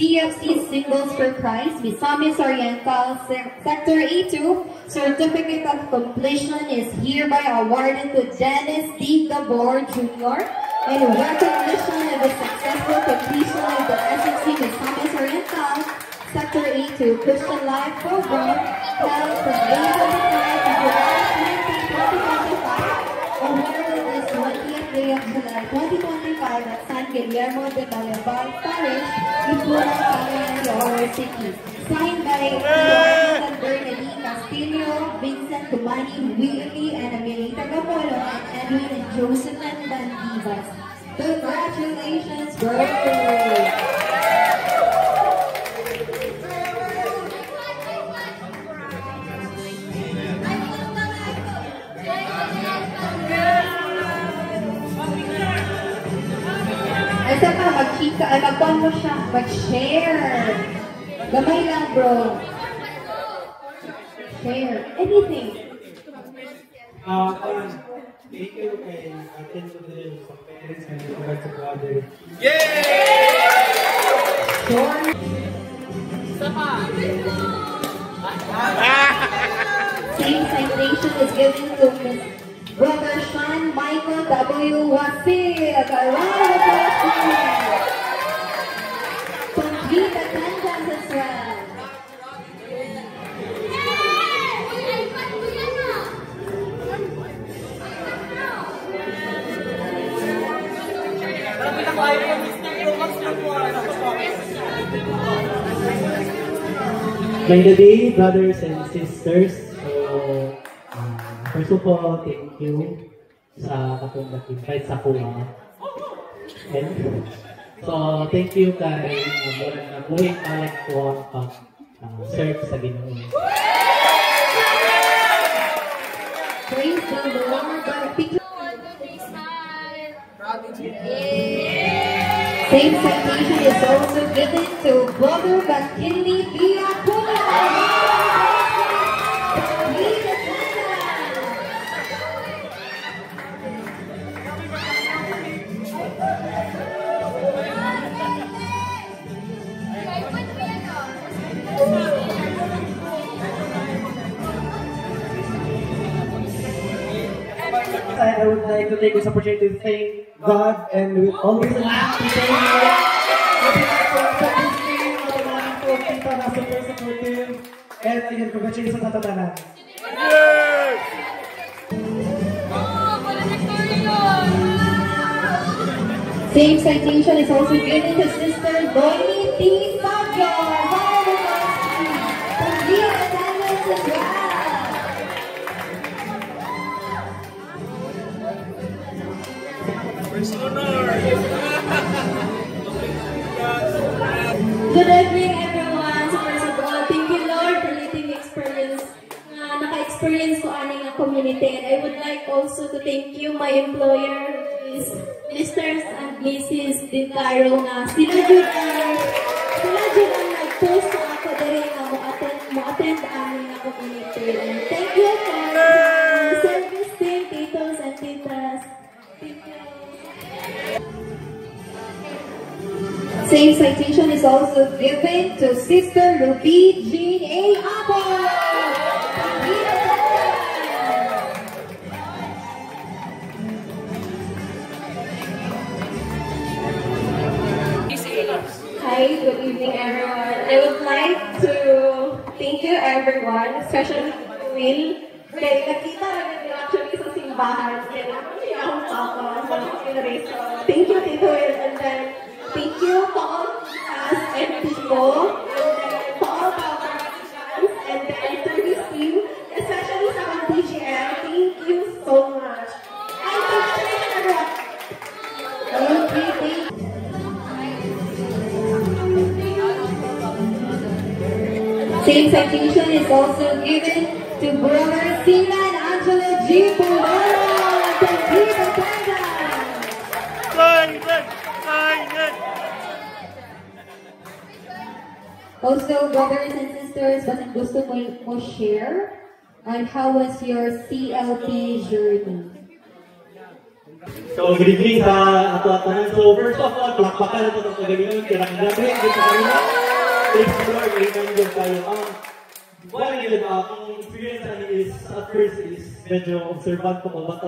CFC Singles for Christ, Misamis Oriental, Sector A2. Certificate of Completion is hereby awarded to Dennis D. Gabor Jr. in recognition of the successful completion of the SFC Misamis Oriental, Sector A2 Christian Life Program held from April 25 to July 20, 2025, awarded this 20th day of July 2025 at San Guillermo de Balaban Parish, Ipura, Cagayan City. Signed by Joanne Bernadine Castillo, Vincent Kumani, Willie, and Amelita Gapolo, and Edwin and Joseph and Bandivas. Congratulations, bro! Asa pa, mag-chika, mag-call mo siya, mag-share. Gamay lang, bro. Share. Anything. Thank you kay atin to din sa parents and sa brother. Yay! Sure. Same citation is given to Miss Brother Sean Michael W. Wasil. Complete attendance as well. By the day, brothers and sisters, so first of all, thank you sa katong nag-invite sa kuha. And so, thank you kay buhay palag ko ang pag-serve sa Ginoo. Praise the Lord. Same citation is also given to Brother McKinley Viacuna. I would like to take this opportunity to thank God and with always laugh to thank God. Super supportive. And again, congratulations sa tatanan. Same citation is also given to Sister Donnie T. Sabio. Complete attendance as well. Good evening, everyone. So first of all, thank you, Lord, for letting me experience, naka-experience ko aning community. And I would like also to thank you, my employer, Mr. and Mrs. Dintaro, na sila dyan ang nag-post na ako dahil na mo-attend aning community. And thank you for the service team, titos and titas. Thank you. Same citation is also given to Sister Ruby Jean A. Apple. Hi, good evening everyone. I would like to thank you everyone, especially Will. Kaya nakita namin actually sa simbahan. Kaya namin akong papa sa generation. Thank you, Tito Will. And then, thank you to all us and people. And then, to all our fans and then service team. Especially sa mga DGM. Thank you so much. And congratulations everyone. Okay, same citation is also given to Brother Sinan Angelo G. Pulero. Complete attendance. Also, brothers and sisters, basta gusto mo share on how was your CLP journey? So, good evening sa ato-atanan. So, first of all, palakpakan ito ng kagalingan. Kinang-gabi, dito sa kanila. Thanks to Lord, amen yun tayo. Well, yun, kung experience namin is, at first is, medyo observant ko, but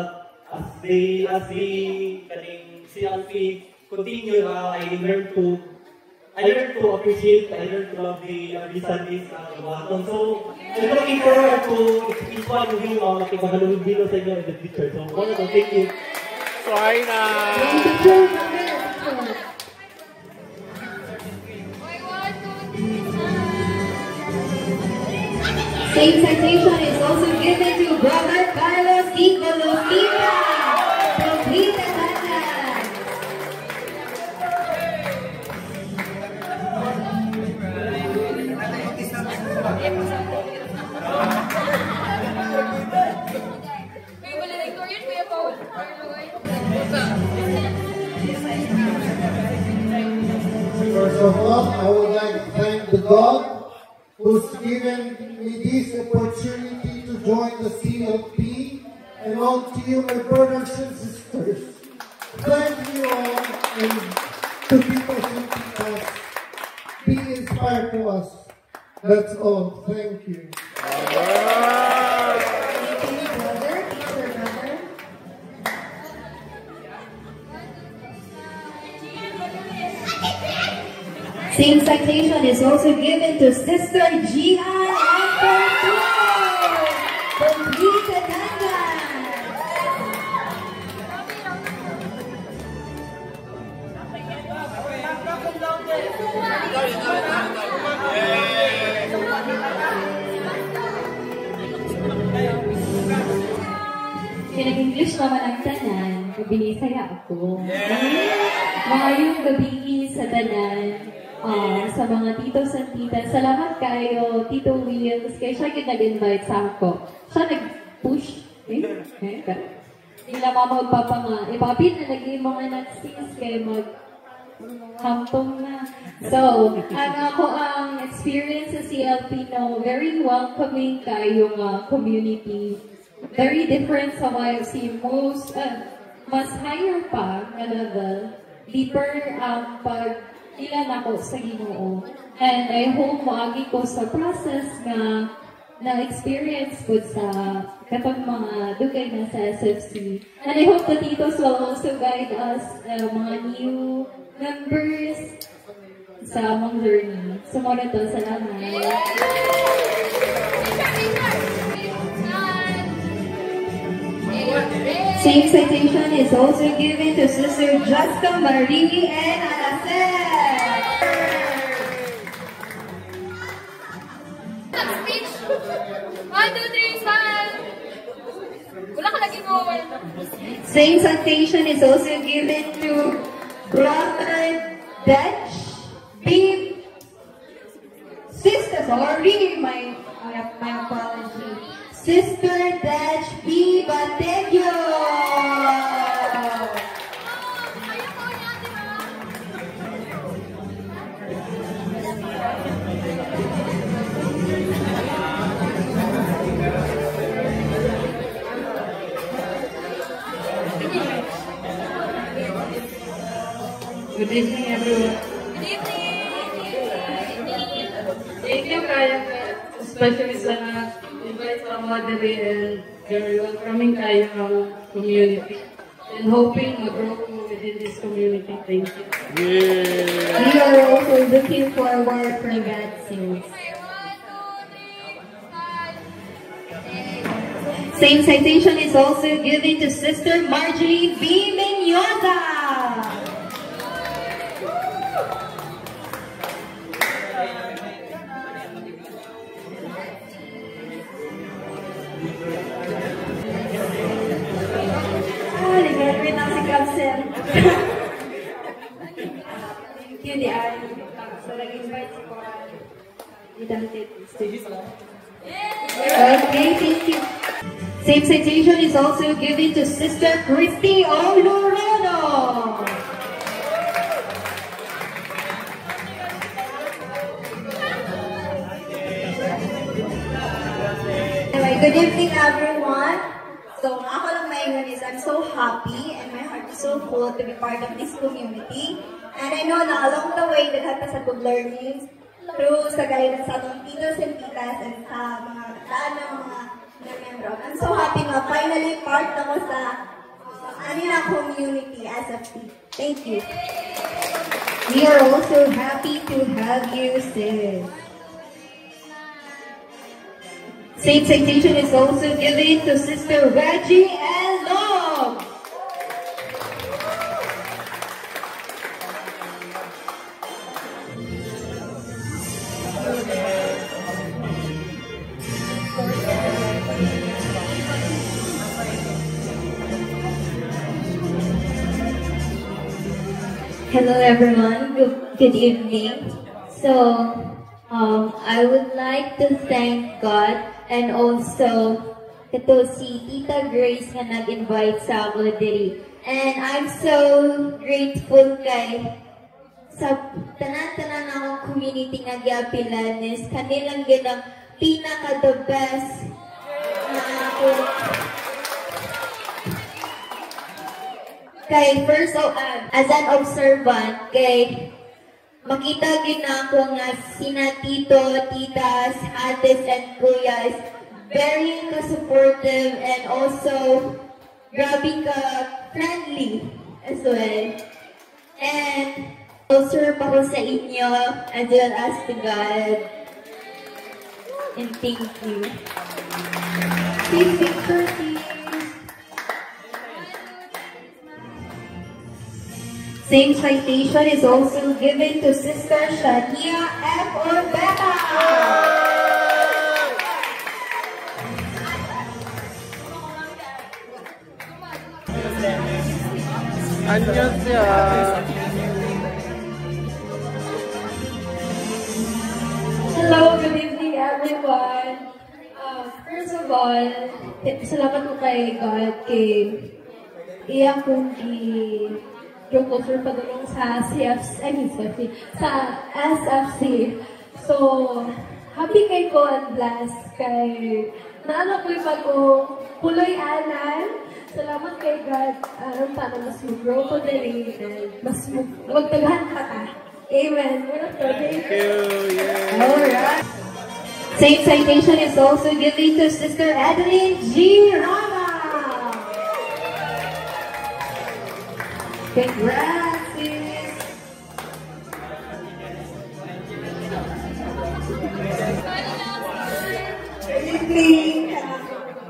as we kaning CLP continue, I learned to appreciate, I learned to love the Sundays Baton. So, I'm looking forward to each one of you makipahalungin bilo sa inyo in the future. So, wonderful, thank you. Sorry na! Same citation is also given to Brother Carlos Kiko Lucina from Vita Tangan. First of all, I would like to thank the God who's given me this opportunity to join the CLP, and all to you, my brothers and sisters. Thank you all, and to people helping us be inspired to us. That's all. Thank you. Same citation is also given to Sister Gian Antonio from Vita Tangan. Pinag-English naman ang tanan, binisaya ako. Maayong gabi sa tanan. Sa mga titos and titas, sa lahat kayo, Tito Williams, kaya siya nag-invite sa ako. Siya nag-push. Hindi na mamagpapa nga. Ipapit na naging mga nag-sings kayo mag-hampong na. So, ako ang experience sa CLP, no, very welcoming kayong community. Very different sa YFC. Mas higher pa na level. Deeper ang ilan ako sa Ginoo. And I hope maagi ko sa process na-experience ko sa katong mga dugay na sa SFC. And I hope the titos will also guide us, mga new members sa among journey. So, muna to, salamat. Same citation is also given to Sister Jessica Marie and Anacel. Speech. 1, 2, 3, smile. Wala ka lagi mo. Same citation is also given to Brother Dutch B. Sister, sorry, my apology. Sister Dutch B. Bategyo. Good evening, everyone. Good evening. Thank you, Kaya, especially sa invite sa Madre and you're welcoming kayo ng community and hoping mag-grow within this community. Thank you. We are also looking forward for God's sins. Same citation is also given to Sister Marjorie B. Menyoza. Nag-graduate na si Capsel. Thank you, di ay. So, nag-invite si Coral. Okay, thank you. Same citation is also given to Sister Christy Olorono. Anyway, good evening everyone. So, ako lang maingon is I'm so happy and my heart so cool to be part of this community. And I know na along the way, naghat sa good learnings through sa guidance sa atong titos and titas and sa mga kataan ng mga membro. I'm so happy na finally part ako sa Anina community as a P. Thank you. We are also happy to have you, sis. Same citation is also given to Sister Reggie and Long. Hello everyone, good evening. So, I would like to thank God and also ito si Tita Grace na nag-invite sa ako diri. And I'm so grateful kay sa tanan-tanan akong community nga giapilanes. Kanilang ginang pinaka-the best na ako. Kay first as an observant, kay makita gid na ako nga sina tito, titas, ates, and kuyas very ka-supportive and also grabe ka-friendly as well. And serve ako sa inyo as well as to God. And thank you. Please picture, please. Same citation is also given to Sister Shania F. Orbeta. Hello, good evening everyone. First of all, salamat ko kay God kay iya kong yung culture padulong sa sa SFC. So, happy kay ko and blessed kay naano ko'y puloy anan. Salamat kay God. Aram pa na mas mag-grow ko dali and mas magtaghan pa ta. Amen. Thank you. Yeah. Alright. Same citation is also given to Sister Adeline G. Rama. Congrats, sis.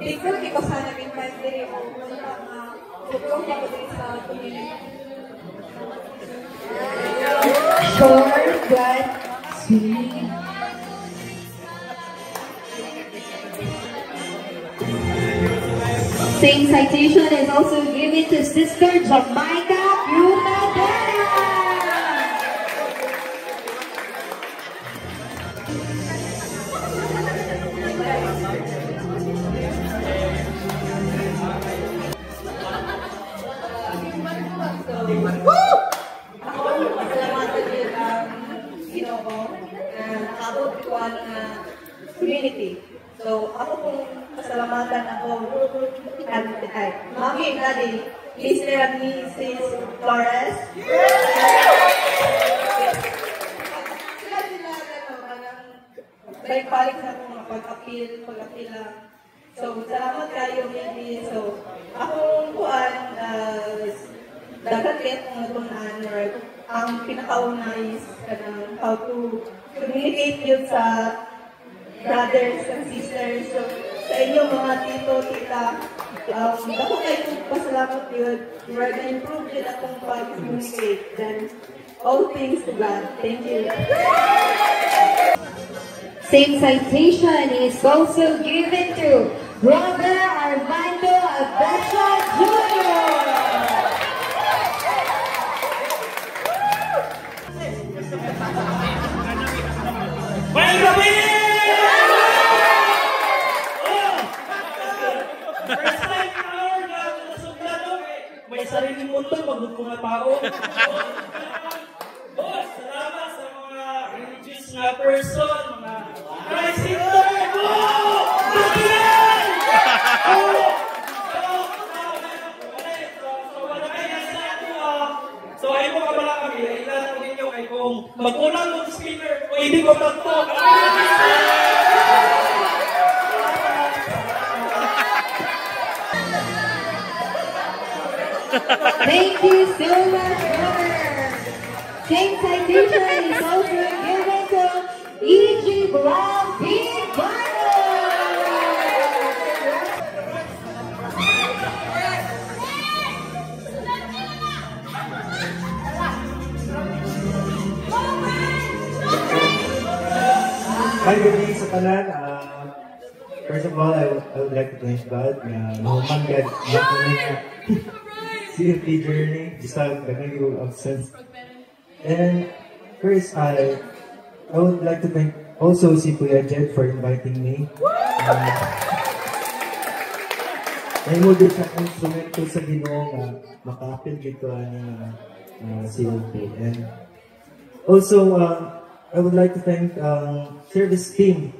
Before di ko sana invite din ako bukong ako din sa community. Short but sweet. Same citation is also given to Sister Jamaica Brunadera. Community. So, ako pong pasalamatan ako ay, Mami and Daddy, Mr. and Mrs. Flores. Sila balik-balik sa mga pag-appeal lang. So, salamat kayo, baby. So, akong kuan, dagat kaya kung natunan, ang pinakauna is how to communicate yun sa brothers and sisters. So, sa inyong mga tito, tita, ako kayo pasalamat yun. You are gonna improve yun akong pag-communicate. Then, all things to God. Thank you. Same citation is also given to Brother Armando Abesha Jr. Well, gabi! First time in our God na suplado, may sariling mundo, magdugtong na tao. Boss, salamat sa mga religious na person, mga Christ Sister! Bakilan! Mag-unang mo speaker, pwede ko magpo. Thank you so much, brother. Same citation is also given to E.G. Brown Big Hi, good evening sa tanan. First of all, I would like to thank God na nahumanggad na po niya CFP journey, bisag naging absence. And first, I would like to thank also si Kuya Jed for inviting me. Ay mo din sa instrumento sa Ginoo nga maka-appeal dito ang CFP. And also, I would like to thank service team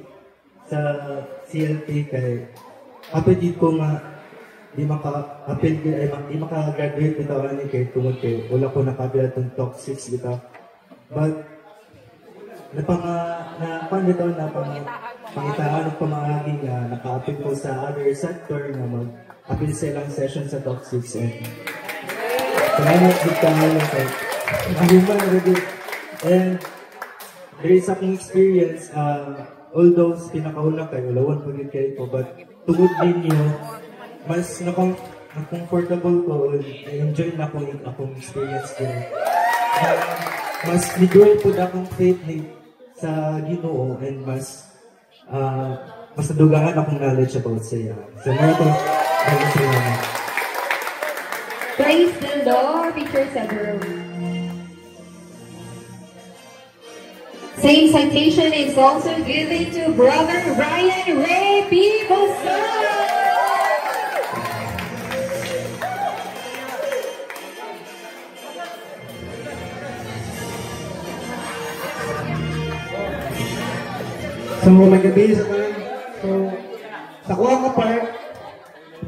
sa CLP kay kapatid ko nga di maka-appeal di maka-graduate bitaw ani kay tungod kay wala ko nakabila tong top 6 bitaw. But pangitaan ko maagi nga naka-appeal ko sa other sector nga mag-appeal sa ilang session sa top 6 and salamat dito kay human already. And there is akong experience, although pinakauna kayo, lawan po yun kayo po, but tungod din nyo, mas na-comfortable ko, na-enjoy na akong experience din. Mas nag-grow po na akong faith sa Ginoo and mas nadugangan akong knowledge about siya. So, maraming salamat. Praise the Lord, Teacher Cedro. Same citation is also given to Brother Ryan Ray Pibosa. So, magabi sa kanan. So, sa kuha ka part,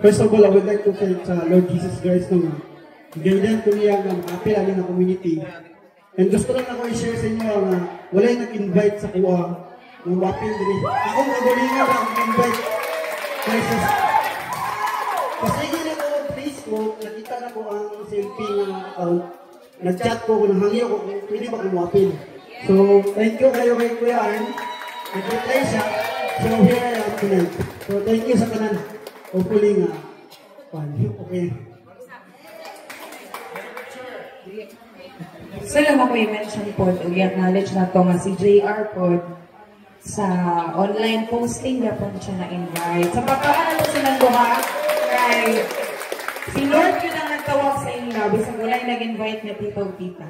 first of all, I would like to thank sa Lord Jesus Christ na ganyan ko niya ng apel alin na community. And gusto lang ako i-share sa inyo na wala yung nag-invite sa kuha ng wapil din. Ako magalingan lang nag-invite. Kasi yun ako on Facebook, nakita na ko ang selfie ng account. Nag-chat ko kung nanghangi ako kung pwede ba kong wapil. So, thank you kayo kay Kuya Arn. Nag-reply siya. So, here I am tonight. So, thank you sa kanan. Hopefully nga. Okay. So lang ako i-mention po, i-acknowledge na to nga si JR po sa online posting na po siya na-invite. Sa pagkakaan po silang duha, kay si Lord yun ang nagtawag sa inyo, bisag wala yung nag-invite niya tita o tita.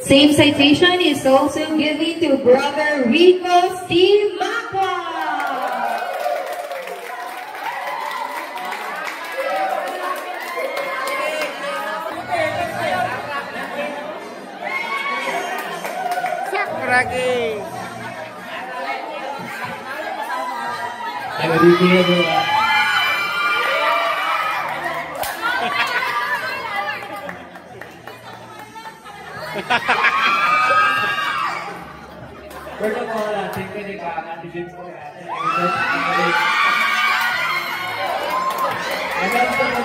Same citation is also given to Brother Rico C. Macwa. Sakuragi. First of all, thank you ni Kaka-Digit ko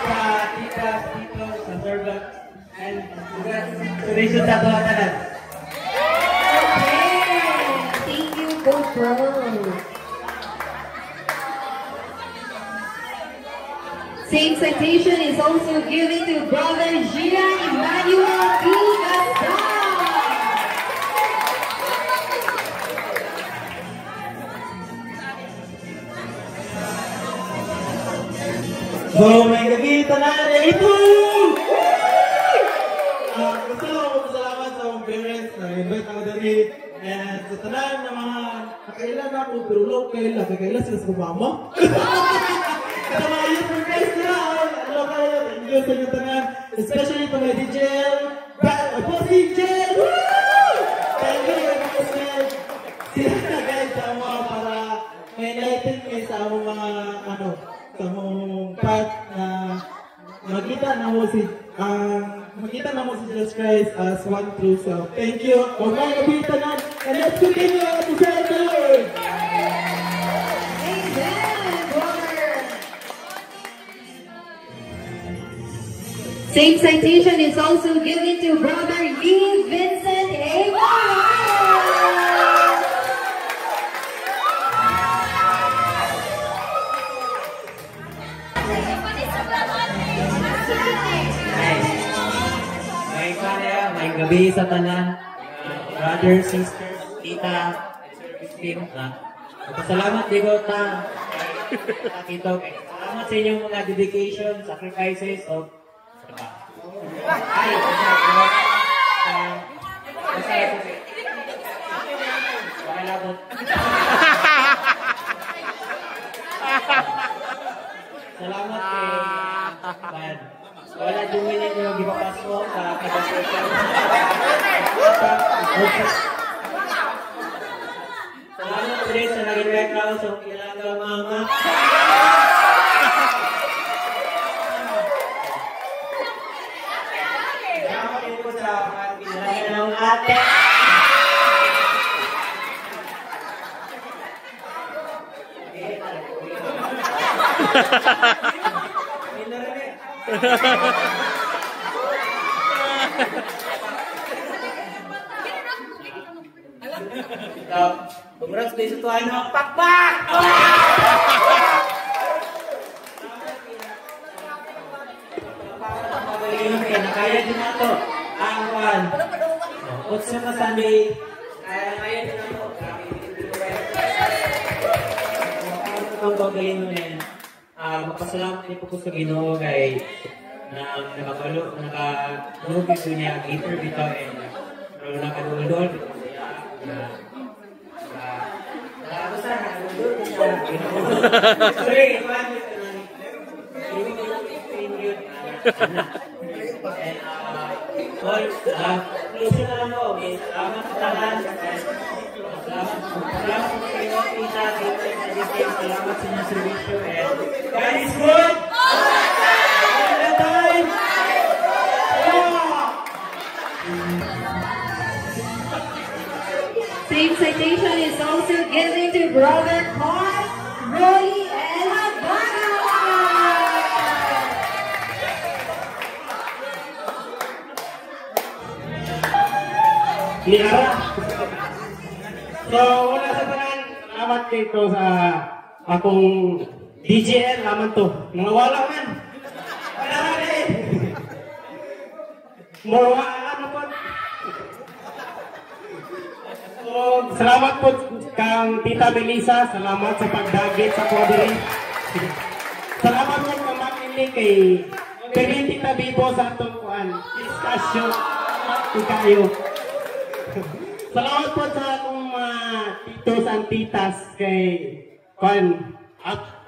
sa tita, tito, sa servant, and congratulations sa mga tanan. Thank you, both bros. Same citation is also given to Brother Gian Emmanuel P. Gaston. So, may gabi tanan ito! Gusto ko magpasalamat sa mga parents na invite ako dali. And sa tanan na mga nakailan ako, pero low kailan. Kailan sila sa mama. Kaya mga youth for Christ na, ano kayo, thank you sa inyo tanan. Especially to my DJ, Boss DJ! Thank you, Boss DJ! Sila na guys sa mga para may enlighten kayo sa among mga, sa among path makita na mo si Jesus Christ as one true self. Thank you. Magmay gabi tanan. And let's continue to serve the Lord. Same citation is also given to Brother Lee Vincent A. May gabi sa tanan, brothers, sisters, tita, service team. Salamat din ko ta. Salamat sa inyong mga dedication, sacrifices of salamat kay wala dumili nyo gipapasko sa kabasosyan. Salamat po rin sa naging background sa Kilaga Mama. Salamat din po sa Kilaga ng ate. Congrats din sa tuwan mo. Pakpak! Kaya din na ito. Ang one. Utso na Sunday. Kaya din na ito. Ang pagaling mo yan. Magpasalamat din po ko sa Ginoo kay nakatulog ito niya gator dito pero nakadulol dito siya basta nakadulol siya sorry close na lang mo salamat sa tanan salamat sa kayo tita salamat sa inyong servisyo and God is good all the time. Same citation is also given to Brother Carl, Roy, and Havana. So, wala sa tanan, salamat dito sa akong DJL naman to. Nawala man. Wala man eh. Ano po? So, salamat po kang Tita Melissa. Salamat sa pagdagit sa kwadiri. Salamat po kang Makili kay Pirin Tita Bibo sa atong kuan. Discussion. Ikayo. Salamat po sa akong titos and titas kay kuan.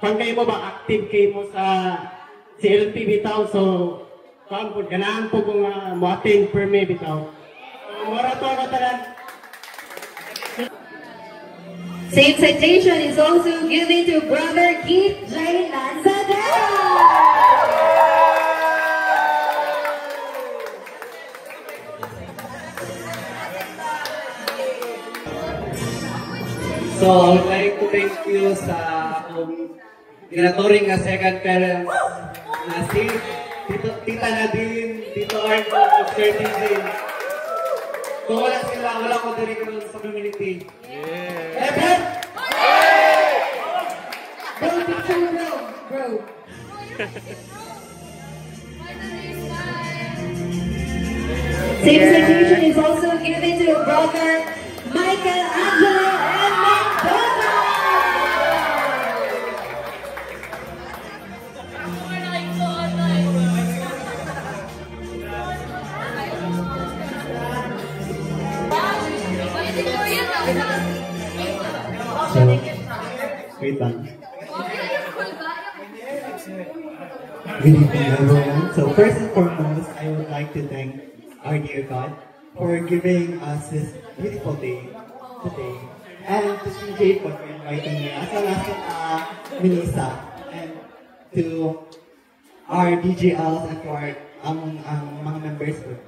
Kung kayo mo ba active kayo mo sa CLP bitaw, so kung ganahan po kung mo-attend per me bitaw. Mara to ako talan. Same citation is also given to Brother Keith J. Lanzadera. So, I would like to thank you sa akong ginaturing nga second parents na si Tita Nadine, Tito Arno, Sir DJ. Kung wala sila, wala ko din sa community. Evan! Bro, picture bro. Bro. Same citation is also given to Brother Michael Angelo and Mendoza. So, wait lang. Good evening, everyone. So, first and foremost, I would like to thank our dear God for giving us this beautiful day today, and to CJ for inviting me, as well as Melissa, and to our DJLs and for mga members ko.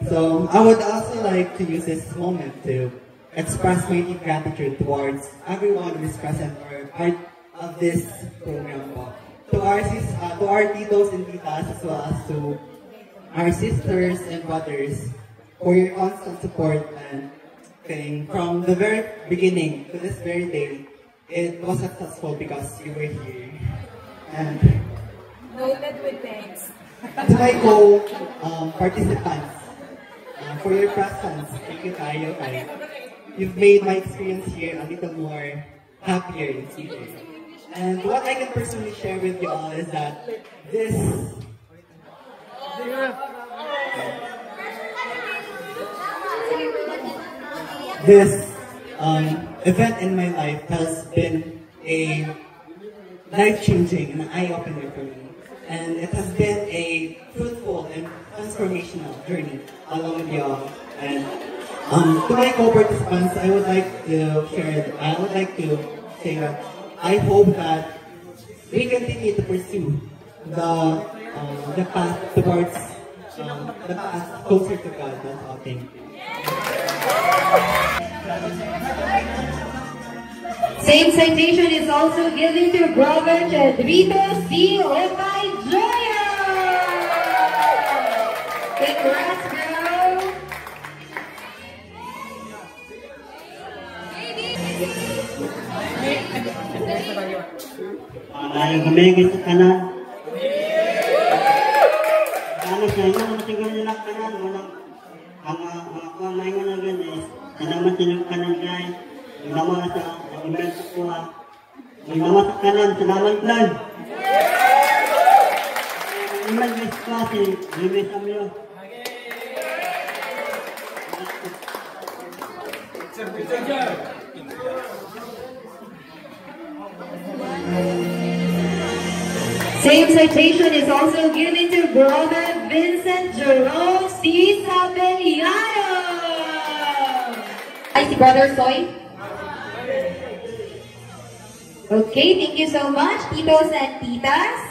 So I would also like to use this moment to express my deep gratitude towards everyone who is present or part of this program. To our titos and titas, as well as to our sisters and brothers for your constant support and from the very beginning to this very day, it was successful because you were here. And Noted with thanks. to my co-participants, for your presence, thank you tayo kay. You've made my experience here a little more happier in future. And what I can personally share with you all is that this event in my life has been a life-changing and eye-opener for me. And it has been a fruitful and transformational journey along with you all. And to my co-participants, I would like to say that I hope that we continue to pursue the path towards the path closer to God. That's all. Thank you. Same citation is also given to Brother Chedrito C. Opay Joya. Congrats, bro. Malayong humingin sa kanan. Ano sa inyo, matigal nila kanan. Mga kumain na ganyan. Salamat silang kanan guys. Yung naman sa email ko po ha. Yung naman sa kanan, salamat lang. Email guys kasi, email sa mga. Same citation is also given to Brother Vincent Jerome C. Sabeliano. Ay, si Brother Soy. Okay, thank you so much, titos and titas.